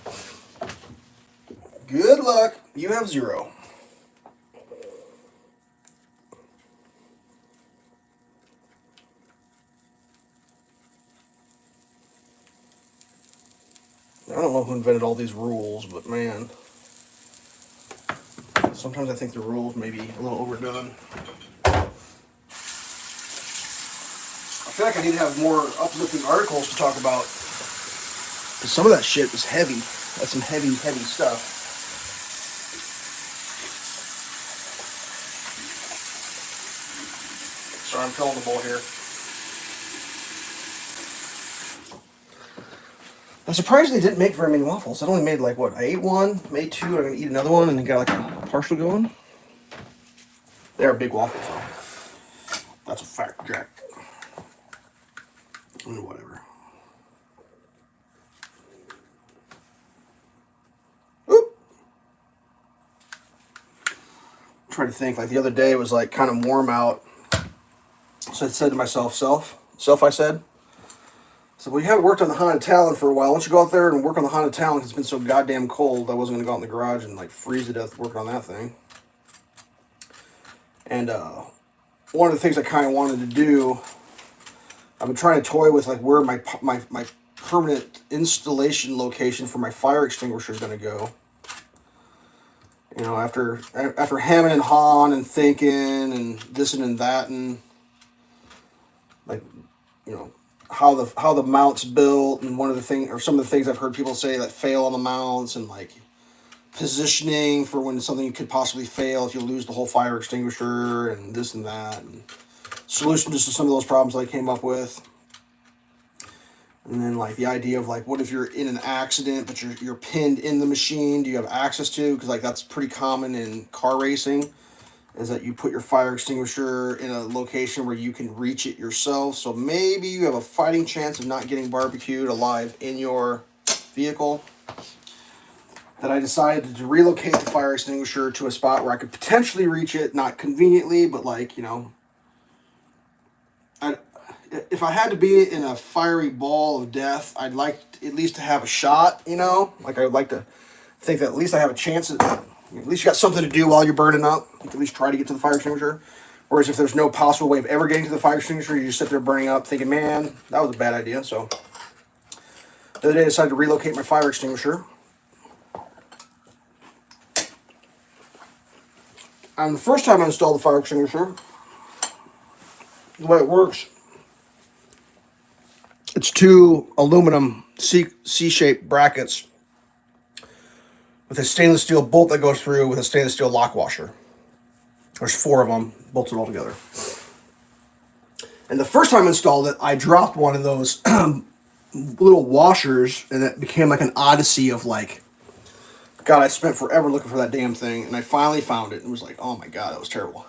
Good luck. You have zero. I don't know who invented all these rules, but man, sometimes I think the rules may be a little overdone. I feel like I need to have more uplifting articles to talk about, because some of that shit is heavy. That's some heavy stuff. Sorry, I'm filling the bowl here. I'm surprised they didn't make very many waffles. I only made like, what, I ate one, made two, and I'm going to eat another one, and then got like a partial going. They're big waffles, though. That's a fact, Jack. Whatever. Oop. I'm trying to think, like the other day it was like kind of warm out. So I said to myself, I said, well, you haven't worked on the Haunted Talon for a while. Why don't you go out there and work on the Haunted Talon, because it's been so goddamn cold. I wasn't going to go out in the garage and like freeze to death working on that thing. And one of the things I kind of wanted to do, I've been trying to toy with like where my permanent installation location for my fire extinguisher is going to go. You know, after hemming and hawing and thinking and this and that, and like, you know, how the mount's built, and one of the things, or some of the things I've heard people say that fail on the mounts, and like positioning for when something could possibly fail if you lose the whole fire extinguisher, and this and that, and solutions to some of those problems I came up with. And then like the idea of like, what if you're in an accident but you're pinned in the machine? Do you have access to? Because like that's pretty common in car racing, is that you put your fire extinguisher in a location where you can reach it yourself. So maybe you have a fighting chance of not getting barbecued alive in your vehicle. That I decided to relocate the fire extinguisher to a spot where I could potentially reach it, not conveniently, but like, you know, if I had to be in a fiery ball of death, I'd like at least to have a shot, you know? Like I would like to think that at least I have a chance at least you got something to do while you're burning up. You can at least try to get to the fire extinguisher. Whereas if there's no possible way of ever getting to the fire extinguisher, you just sit there burning up thinking, man, that was a bad idea. So the other day I decided to relocate my fire extinguisher. And the first time I installed the fire extinguisher, the way it works, it's two aluminum C-shaped brackets with a stainless steel bolt that goes through with a stainless steel lock washer. There's four of them bolted all together. And the first time I installed it, I dropped one of those little washers, and it became like an odyssey of like, God, I spent forever looking for that damn thing, and I finally found it, and was like, oh my God, that was terrible.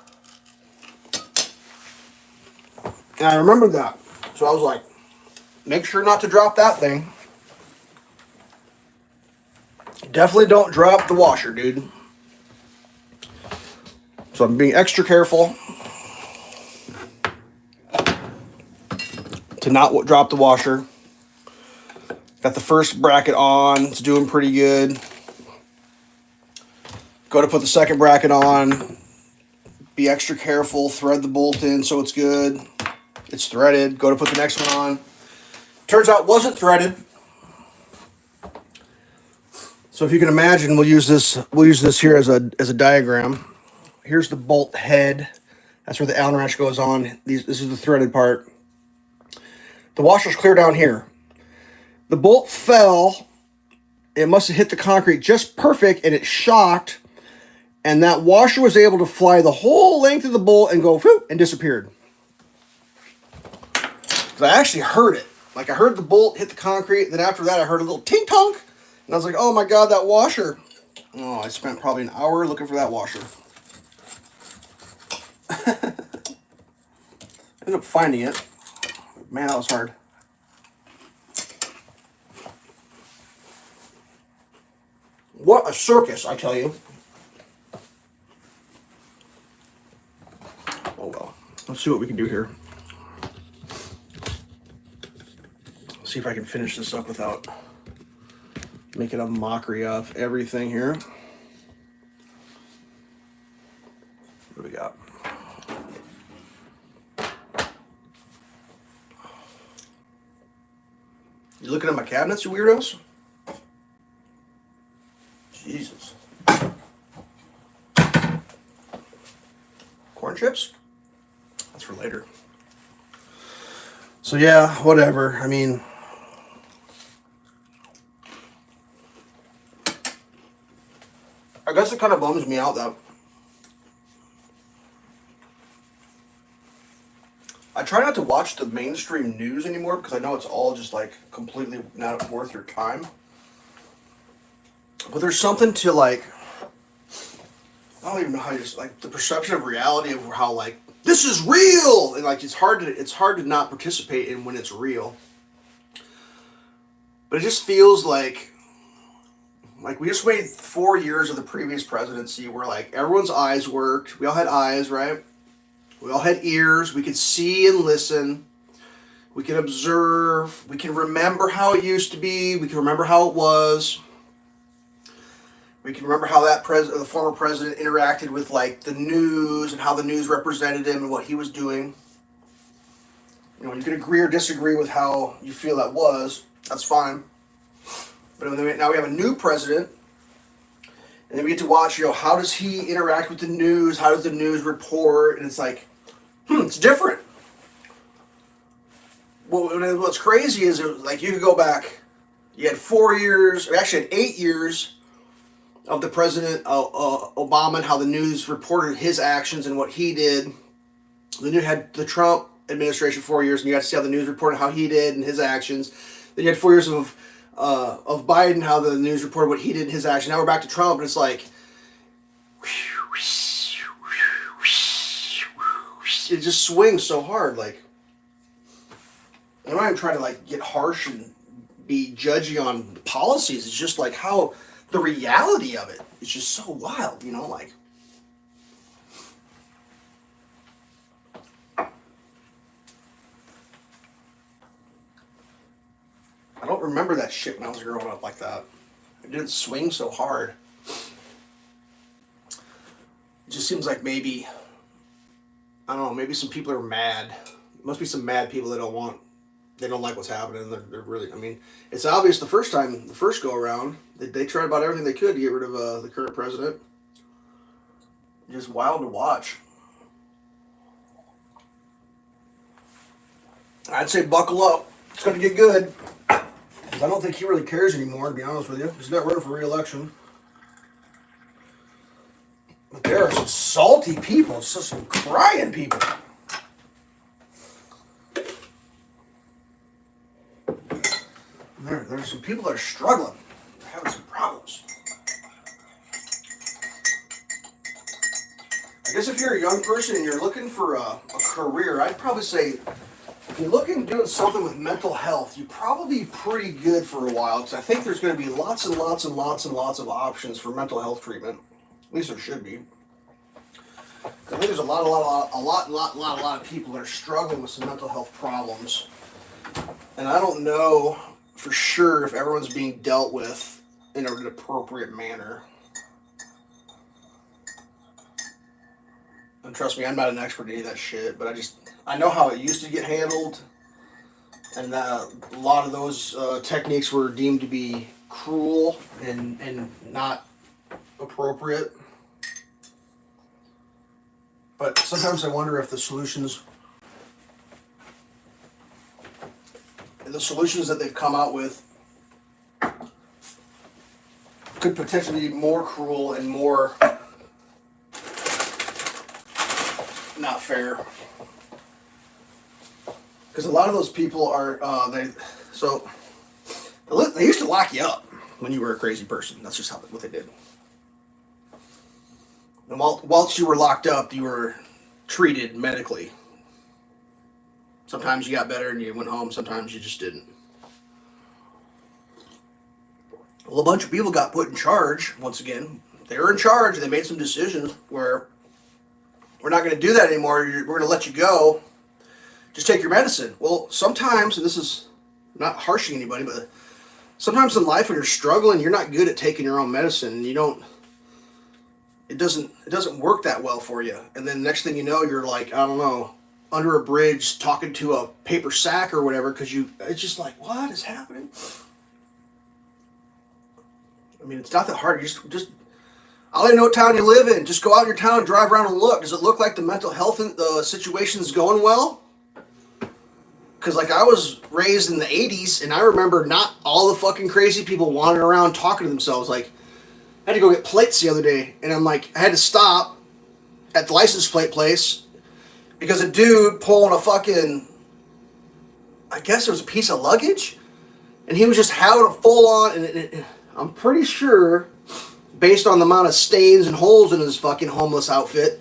And I remembered that. So I was like, make sure not to drop that thing. Definitely don't drop the washer, dude. So I'm being extra careful to not drop the washer. Got the first bracket on. It's doing pretty good. Go to put the second bracket on. Be extra careful. Thread the bolt in so it's good. It's threaded. Go to put the next one on. Turns out it wasn't threaded. So if you can imagine, we'll use this here as a diagram. Here's the bolt head. That's where the Allen wrench goes on. This is the threaded part. The washer's clear down here. The bolt fell. It must have hit the concrete just perfect, and it shocked. And that washer was able to fly the whole length of the bolt and go whoop, and disappeared. Because I actually heard it. Like, I heard the bolt hit the concrete, and then after that I heard a little tink-tonk. And I was like, oh my god, that washer. Oh, I spent probably an hour looking for that washer. Ended up finding it. Man, that was hard. What a circus, I tell you. Oh well. Let's see what we can do here. See if I can finish this up without making a mockery of everything here. What do we got? You looking at my cabinets, you weirdos? Jesus. Corn chips? That's for later. So yeah, whatever. I mean, I guess it kind of bums me out that I try not to watch the mainstream news anymore because I know it's all just like completely not worth your time. But there's something to like, I don't even know how you just like the perception of reality of how like this is real and like it's hard to not participate in when it's real. But it just feels like we just waited 4 years of the previous presidency where like everyone's eyes worked. We all had eyes, right? We all had ears. We could see and listen. We could observe. We can remember how it used to be. We can remember how it was. We can remember how that the former president interacted with like the news and how the news represented him and what he was doing. You know, you can agree or disagree with how you feel that was. That's fine. But now we have a new president, and then we get to watch, you know, how does he interact with the news? How does the news report? And it's like, it's different. Well, what's crazy is like you could go back. You had 4 years, or actually had 8 years of the president Obama and how the news reported his actions and what he did. Then you had the Trump administration 4 years, and you got to see how the news reported how he did and his actions. Then you had 4 years of Biden, how the news reported what he did and his actions. Now we're back to Trump, and it's like it just swings so hard. Like, I'm not even trying to like get harsh and be judgy on policies. It's just like how the reality of it is just so wild, you know, like. I don't remember that shit when I was growing up like that. It didn't swing so hard. It just seems like maybe, I don't know, maybe some people are mad. There must be some mad people that they don't like what's happening. They're really, I mean, it's obvious the first go around, they tried about everything they could to get rid of the current president. Just wild to watch. I'd say buckle up. It's going to get good. I don't think he really cares anymore, to be honest with you. He's not running for re-election. But there are some salty people, some crying people. There's some people that are struggling. They're having some problems. I guess if you're a young person and you're looking for a career, I'd probably say if you're looking at doing something with mental health, you'd probably be pretty good for a while, because I think there's going to be lots and lots and lots and lots of options for mental health treatment. At least there should be. I think there's a lot of people that are struggling with some mental health problems, and I don't know for sure if everyone's being dealt with in an appropriate manner. And trust me, I'm not an expert in any of that shit, but I know how it used to get handled, and a lot of those techniques were deemed to be cruel and not appropriate. But sometimes I wonder if the solutions that they've come out with could potentially be more cruel and more not fair. Because a lot of those people are they used to lock you up when you were a crazy person. That's just what they did. And whilst you were locked up, you were treated medically. Sometimes you got better and you went home. Sometimes you just didn't. Well, a bunch of people got put in charge. Once again, they were in charge. They made some decisions where we're not going to do that anymore. We're going to let you go. Just take your medicine. Well, sometimes, and this is not harshing anybody, but sometimes in life when you're struggling, you're not good at taking your own medicine, and it doesn't work that well for you. And then next thing you know, you're like, I don't know, under a bridge talking to a paper sack or whatever, because it's just like, what is happening? I mean, it's not that hard. You just I don't even know what town you live in. Just go out in your town and drive around and look. Does it look like the mental health situation is going well? Because, like, I was raised in the 80s, and I remember not all the fucking crazy people wandering around talking to themselves. Like, I had to go get plates the other day, and I'm like, I had to stop at the license plate place because a dude pulling a fucking, I guess it was a piece of luggage, and he was just having a full-on, and I'm pretty sure, based on the amount of stains and holes in his fucking homeless outfit,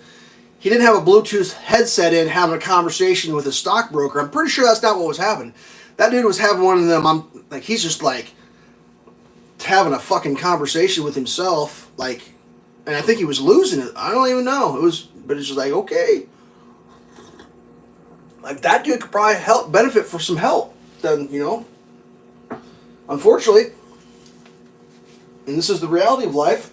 he didn't have a Bluetooth headset in having a conversation with a stockbroker. I'm pretty sure that's not what was happening. That dude was having one of them, he's just like having a fucking conversation with himself, like, and I think he was losing it. I don't even know. But it's just like, okay. Like, that dude could probably benefit for some help. Then, unfortunately, and this is the reality of life,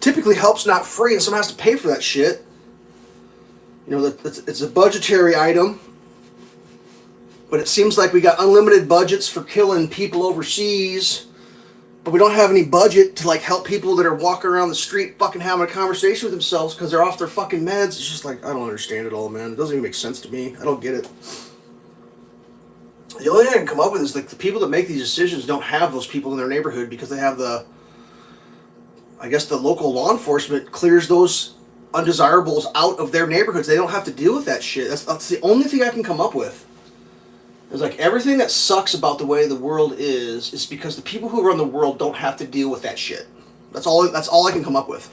typically help's not free, and someone has to pay for that shit. It's a budgetary item, but it seems like we got unlimited budgets for killing people overseas, but we don't have any budget to, like, help people that are walking around the street fucking having a conversation with themselves because they're off their fucking meds. It's just like, I don't understand it all, man. It doesn't even make sense to me. I don't get it. The only thing I can come up with is, like, the people that make these decisions don't have those people in their neighborhood because they have I guess the local law enforcement clears those undesirables out of their neighborhoods. They don't have to deal with that shit. That's the only thing I can come up with. It's like, everything that sucks about the way the world is because the people who run the world don't have to deal with that shit. That's all I can come up with.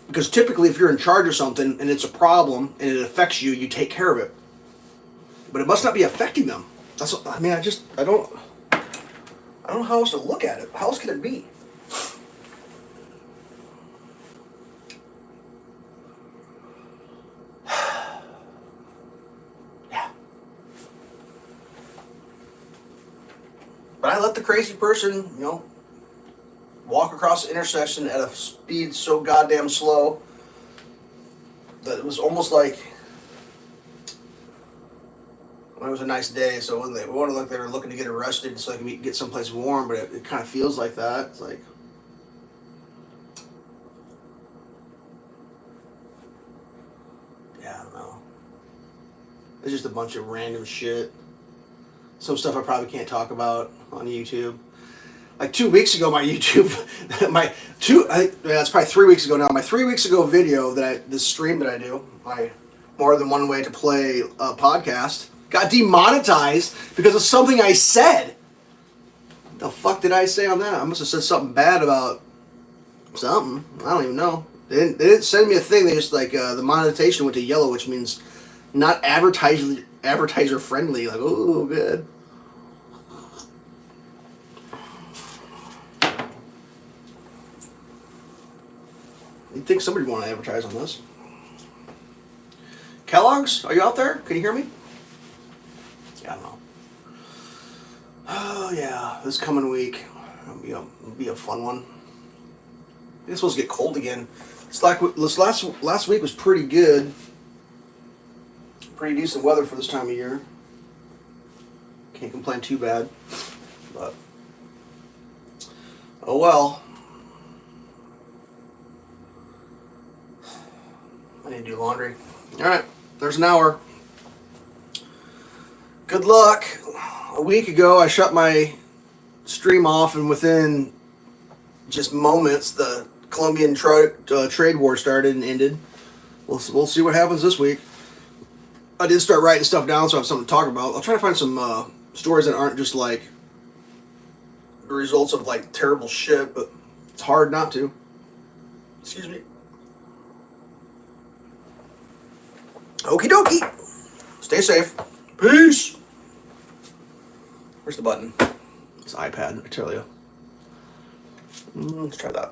Because typically if you're in charge of something and it's a problem and it affects you, you take care of it. But it must not be affecting them. I don't know how else to look at it. How else can it be? Yeah. But I let the crazy person, walk across the intersection at a speed so goddamn slow that it was almost like, it was a nice day, so it wasn't like they were looking to get arrested so they can get someplace warm, but it kind of feels like that. It's like, yeah, I don't know. It's just a bunch of random shit. Some stuff I probably can't talk about on YouTube. Like 2 weeks ago, my YouTube, that's probably 3 weeks ago now. My 3 weeks ago video this stream that I do, my More Than One Way to Play podcast, got demonetized because of something I said. The fuck did I say on that? I must have said something bad about something. I don't even know. They didn't send me a thing. They just, the monetization went to yellow, which means not advertiser friendly. Like, oh, good. You'd think somebody would want to advertise on this. Kellogg's, are you out there? Can you hear me? Yeah, I don't know. Oh yeah, this coming week it'll be a fun one. It's supposed to get cold again. It's like this last week was pretty good. Pretty decent weather for this time of year. Can't complain too bad. But oh well. I need to do laundry. Alright, there's an hour. Good luck. A week ago, I shut my stream off, and within just moments, the Colombian trade war started and ended. we'll see what happens this week. I did start writing stuff down, so I have something to talk about. I'll try to find some stories that aren't just like the results of like terrible shit, but it's hard not to. Excuse me. Okie dokie. Stay safe. Peace. Where's the button? It's iPad, I tell you. Let's try that.